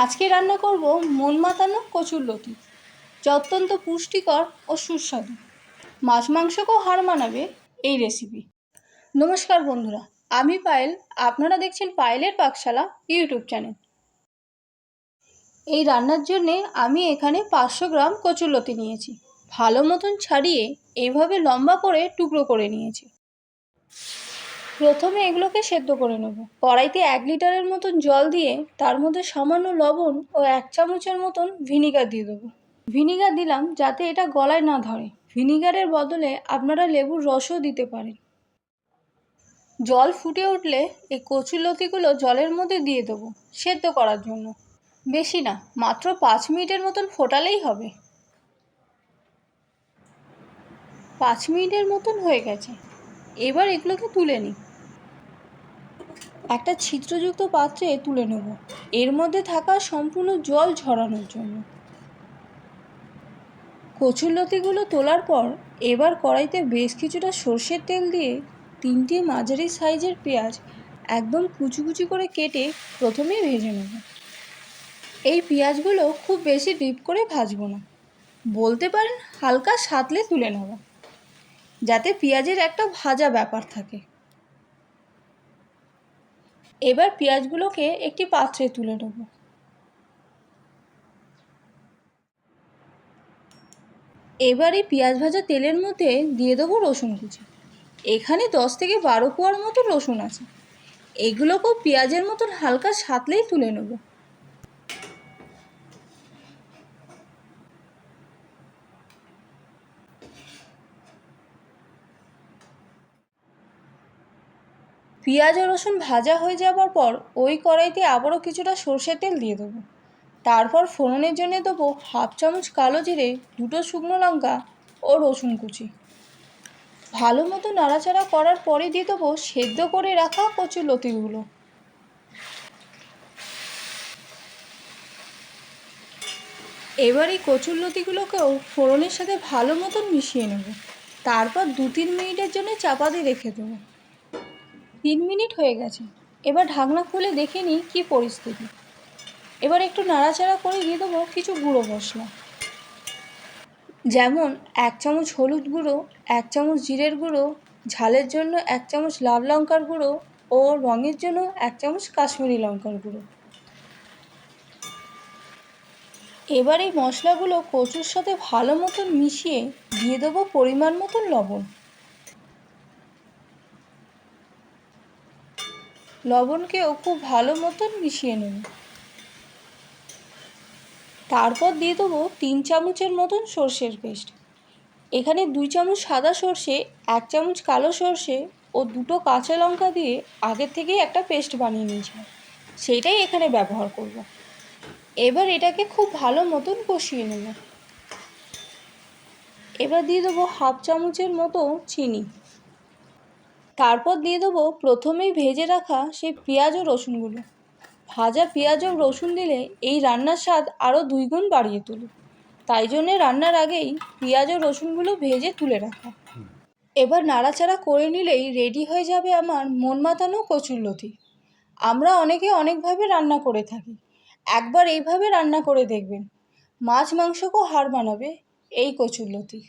আজকে রান্না করব মন মাতানো কচুরলতি, যা অত্যন্ত পুষ্টিকর ও সুস্বাদু। মাছ মাংসকেও হার মানাবে এই রেসিপি। নমস্কার বন্ধুরা, আমি পায়েল। আপনারা দেখছেন পায়েলের পাকশালা ইউটিউব চ্যানেল। এই রান্নার জন্যে আমি এখানে 500 গ্রাম কচুরলতি নিয়েছি। ভালো মতন ছাড়িয়ে এইভাবে লম্বা করে টুকরো করে নিয়েছি। প্রথমে এগুলোকে সেদ্ধ করে নেব। কড়াইতে 1 লিটারের মতন জল দিয়ে তার মধ্যে সামান্য লবণ ও 1 চামচের মতন ভিনিগার দিয়ে দেবো। ভিনিগার দিলাম যাতে এটা গলায় না ধরে। ভিনিগারের বদলে আপনারা লেবুর রসও দিতে পারেন। জল ফুটে উঠলে এই কচুরলতিগুলো জলের মধ্যে দিয়ে দেবো সেদ্ধ করার জন্য। বেশি না, মাত্র 5 মিনিটের মতন ফোটালেই হবে। 5 মিনিটের মতন হয়ে গেছে। এবার এগুলোকে তুলে নিই। একটা ছিদ্রযুক্ত পাত্রে তুলে নেব, এর মধ্যে থাকা সম্পূর্ণ জল ঝরানোর জন্য। কচুরলতিগুলো তোলার পর এবার কড়াইতে বেশ কিছুটা সর্ষের তেল দিয়ে 3টে মাঝারি সাইজের পেঁয়াজ একদম কুচি কুচি করে কেটে প্রথমেই ভেজে নেব। এই পেঁয়াজগুলো খুব বেশি ডিপ করে ভাজবো না, বলতে পারেন হালকা সাঁতলে তুলে নেব, যাতে পেঁয়াজের একটা ভাজা ব্যাপার থাকে। এবার পেঁয়াজগুলোকে একটি পাত্রে তুলে নেব। এবার এই পেঁয়াজ ভাজা তেলের মধ্যে দিয়ে দেবো রসুন কুচি। এখানে 10 থেকে 12 কোয়ার মতো রসুন আছে। এগুলোকেও পেঁয়াজের মতন হালকা সাঁতলেই তুলে নেব। পেঁয়াজ ও রসুন ভাজা হয়ে যাওয়ার পর ওই কড়াইতে আবারও কিছুটা সর্ষের তেল দিয়ে দেবো। তারপর ফোড়নের জন্য দেবো 1/2 চামচ কালো জিরে, 2টো শুকনো লঙ্কা ও রসুন কুচি। ভালো মতো নাড়াচাড়া করার পরে দিয়ে দেবো সেদ্ধ করে রাখা কচুরলতিগুলো। এবার এই কচুরলতিগুলোকেও ফোড়নের সাথে ভালো মতন মিশিয়ে নেব। তারপর 2-3 মিনিটের জন্য চাপা দিয়ে রেখে দেবো। 3 মিনিট হয়ে গেছে। এবার ঢাকনা খুলে দেখে নিই কী পরিস্থিতি। এবার একটু নাড়াচাড়া করে দিয়ে দেবো কিছু গুঁড়ো মশলা, যেমন 1 চামচ হলুদ গুঁড়ো, 1 চামচ জিরের গুঁড়ো, ঝালের জন্য 1 চামচ লাল লঙ্কার গুঁড়ো ও রঙের জন্য 1 চামচ কাশ্মীরি লঙ্কার গুঁড়ো। এবার এই মশলাগুলো কচুর সাথে ভালো মতন মিশিয়ে দিয়ে দেবো পরিমাণ মতন লবণ। লবণকেও খুব ভালো মতন মিশিয়ে নেব। তারপর দিয়ে দেবো 3 চামচের মতন সর্ষের পেস্ট। এখানে 2 চামচ সাদা সর্ষে, 1 চামচ কালো সর্ষে ও 2টো কাঁচা লঙ্কা দিয়ে আগের থেকেই একটা পেস্ট বানিয়ে নিয়েছিলাম, সেইটাই এখানে ব্যবহার করব। এবার এটাকে খুব ভালো মতন কষিয়ে নেব। এবার দিয়ে দেবো 1/2 চামচের মতো চিনি। তারপর দিয়ে দেবো প্রথমেই ভেজে রাখা সেই পেঁয়াজ ও রসুনগুলো। ভাজা পেঁয়াজ ও রসুন দিলে এই রান্নার স্বাদ আরও 2 গুণ বাড়িয়ে তোলে, তাই জন্যে রান্নার আগেই পেঁয়াজ ও রসুনগুলো ভেজে তুলে রাখা। এবার নাড়াচাড়া করে নিলেই রেডি হয়ে যাবে আমার মন মাতানো কচুরলতি। আমরা অনেকে অনেকভাবে রান্না করে থাকি, একবার এইভাবে রান্না করে দেখবেন, মাছ মাংসকেও হার মানাবে এই কচুরলতি।